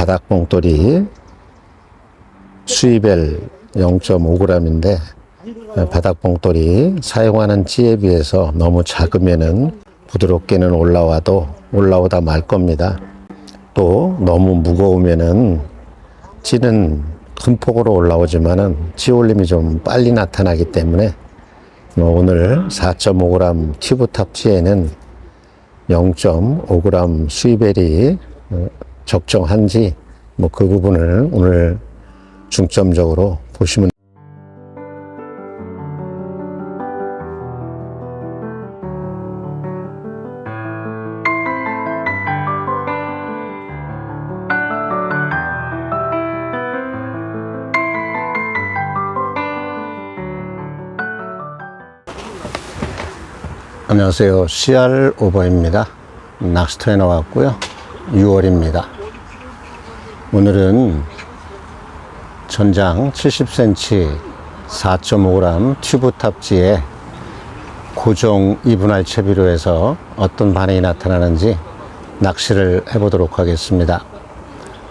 바닥봉돌이 수입엘 0.5g인데 바닥봉돌이 사용하는 찌에 비해서 너무 작으면은 부드럽게는 올라오다 말 겁니다. 또 너무 무거우면은 찌는 큰 폭으로 올라오지만은 찌 올림이 좀 빨리 나타나기 때문에 오늘 4.5g 튜브탑 찌에는 0.5g 수입엘이 적정한지 그 부분을 오늘 중점적으로 보시면 안녕하세요. CR 오버입니다. 낚시터에 나왔고요. 6월입니다. 오늘은 전장 70cm 4.5g 튜브탑 찌에 고정 2분할 채비로 해서 어떤 반응이 나타나는지 낚시를 해보도록 하겠습니다.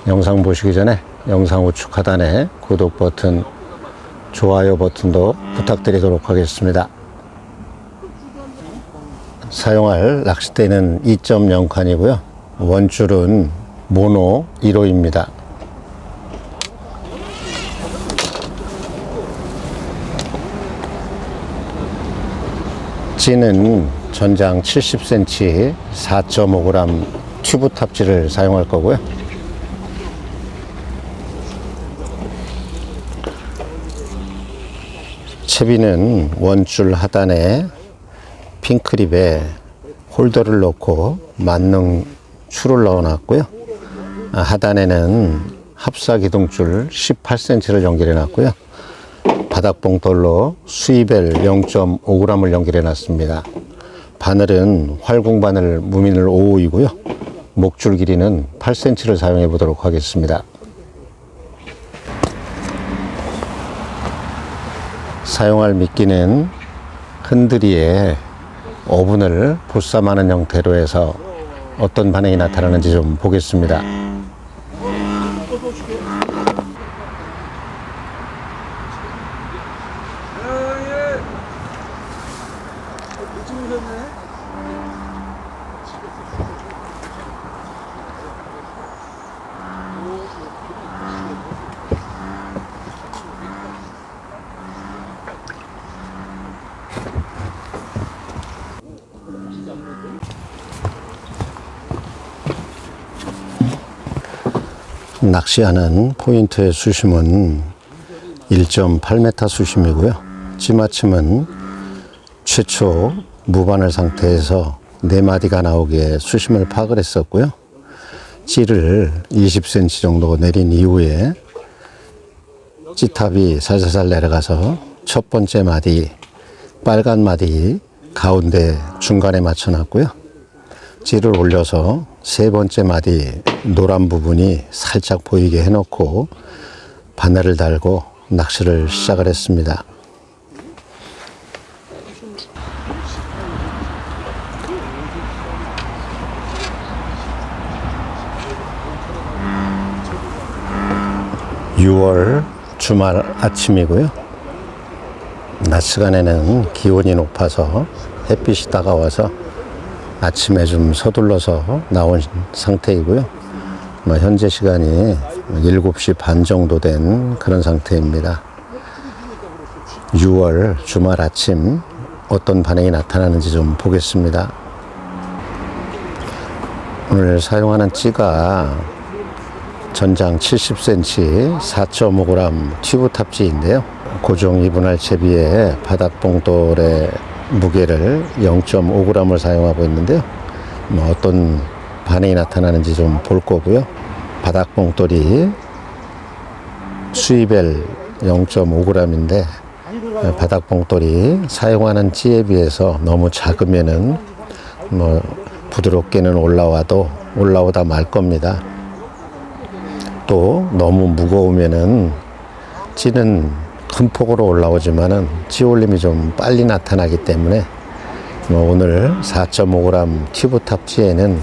영상 보시기 전에 영상 우측 하단에 구독 버튼, 좋아요 버튼도 부탁드리도록 하겠습니다. 사용할 낚싯대는 2.0칸이고요. 원줄은 모노 1호입니다. 찌는 전장 70cm 4.5g 튜브 탑찌를 사용할 거고요. 채비는 원줄 하단에 핑크립에 홀더를 넣고 만능 줄을 넣어 놨고요. 하단에는 합사 기둥줄 18cm를 연결해 놨고요. 바닥봉돌로 수입엘 0.5g을 연결해 놨습니다. 바늘은 활공 바늘 무민을 5호이고요. 목줄 길이는 8cm를 사용해 보도록 하겠습니다. 사용할 미끼는 흔들이에 오븐을 보쌈하는 형태로 해서 어떤 반응이 나타나는지 좀 보겠습니다. 낚시하는 포인트의 수심은 1.8m 수심이고요. 찌마침은 최초 무바늘 상태에서 4마디가 나오게 수심을 파악을 했었고요. 찌를 20cm 정도 내린 이후에 찌탑이 살살살 내려가서 첫 번째 마디, 빨간 마디 가운데 중간에 맞춰 놨고요. 찌를 올려서 세 번째 마디 노란 부분이 살짝 보이게 해놓고 바늘을 달고 낚시를 시작을 했습니다. (6월) 주말 아침이고요. 낮 시간에는 기온이 높아서 햇빛이 다가와서 아침에 좀 서둘러서 나온 상태이고요. 현재 시간이 7시 반 정도 된 그런 상태입니다. 6월 주말 아침 어떤 반응이 나타나는지 좀 보겠습니다. 오늘 사용하는 찌가 전장 70cm 4.5g 튜브탑 찌인데요. 고정 2분할 채비에 바닥봉돌의 무게를 0.5g을 사용하고 있는데요. 어떤 반응이 나타나는지 좀 볼 거고요. 바닥봉돌이 수입엘 0.5g인데 바닥봉돌이 사용하는 찌에 비해서 너무 작으면은 부드럽게는 올라오다 말 겁니다. 또 너무 무거우면은 찌는 큰 폭으로 올라오지만은 찌 올림이 좀 빨리 나타나기 때문에 오늘 4.5g 튜브탑 찌에는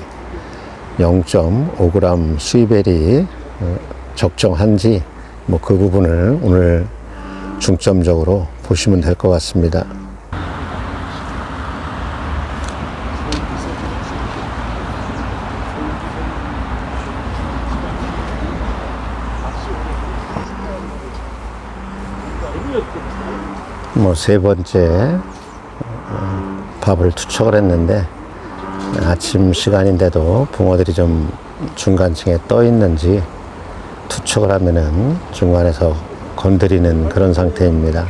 0.5g 수입엘이 적정한지 뭐 그 부분을 오늘 중점적으로 보시면 될 것 같습니다. 뭐 세 번째 밥을 투척을 했는데 아침 시간인데도 붕어들이 좀 중간층에 떠 있는지 투척을 하면은 중간에서 건드리는 그런 상태입니다.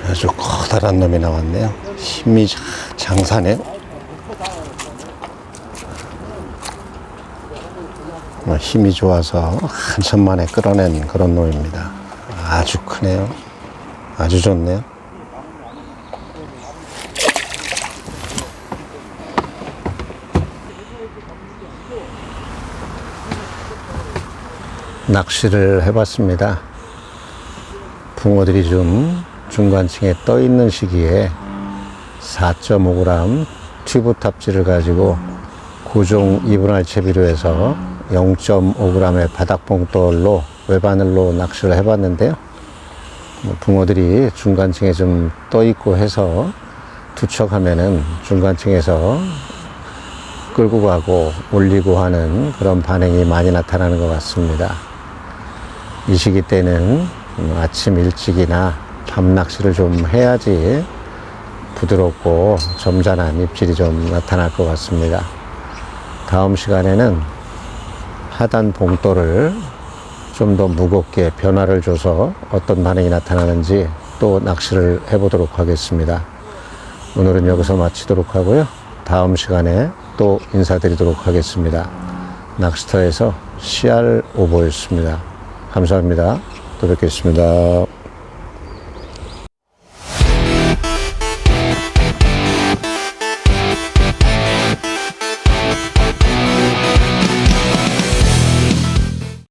아주 커다란 놈이 나왔네요. 힘이 장사네요. 힘이 좋아서 한참 만에 끌어낸 그런 놈입니다. 아주 크네요. 아주 좋네요. 낚시를 해봤습니다. 붕어들이 좀 중간층에 떠 있는 시기에 4.5g 튜브 탑지를 가지고 고종 2분할 채비로 해서 0.5g의 바닥봉돌로 외바늘로 낚시를 해봤는데요. 붕어들이 중간층에 좀 떠 있고 해서 투척하면은 중간층에서 끌고 가고 올리고 하는 그런 반응이 많이 나타나는 것 같습니다. 이 시기 때는 아침 일찍이나 밤 낚시를 좀 해야지 부드럽고 점잖은 입질이 좀 나타날 것 같습니다. 다음 시간에는 하단 봉돌을 좀 더 무겁게 변화를 줘서 어떤 반응이 나타나는지 또 낚시를 해보도록 하겠습니다. 오늘은 여기서 마치도록 하고요. 다음 시간에 또 인사드리도록 하겠습니다. 낚시터에서 CR 오버였습니다. 감사합니다. 또 뵙겠습니다.